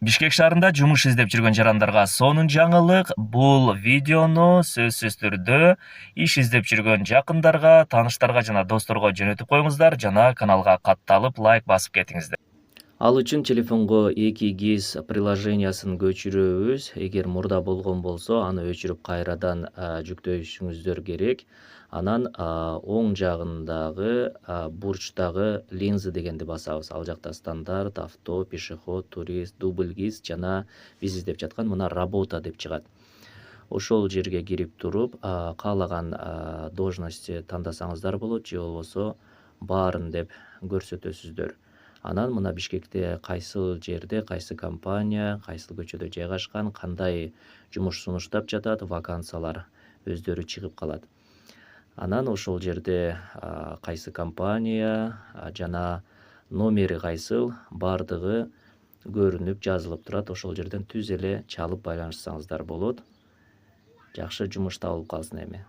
Бишкек шаарында жумуш издеп жүргөн жарандарга сонун жаңылык. Бул видеону сөзсүз түрдө иш издеп жүргөн жакындарга, тааныштарга жана досторго жөнөтүп коюңуздар жана каналга катталып лайк басып кетиңиздер. Ал үчүн телефонго 2GIS приложениясын көчүрөбүз. Эгер мурда болгон болсо, аны өчүрүп кайрадан жүктөшүңүздөр керек. Анан оң жагындагы бурчтагы линзы дегенди басабыз. Ал жакта стандарт, авто, пешеход, турист, дубль GIS жана биз издеп жаткан мына работа деп чыгат. Ошол жерге кирип туруп, каалаган должностти тандасаңыздар болот, же болбосо баарын деп көрсөтөсүздөр. Анан мына Бишкекте кайсыл жерде, кайсы компания, кайсыл көчөдө жайгашкан, кандай жумуш сунуштап жатат, вакансиялар өздөрү чыгып калат. Анан ошол жерде кайсы компания жана номери кайсыл бардыгы көрүнүп жазылып турат. Ошол жерден түз эле чалып байланышсаңыздар болот. Жакшы жумуш табылып калсын эми.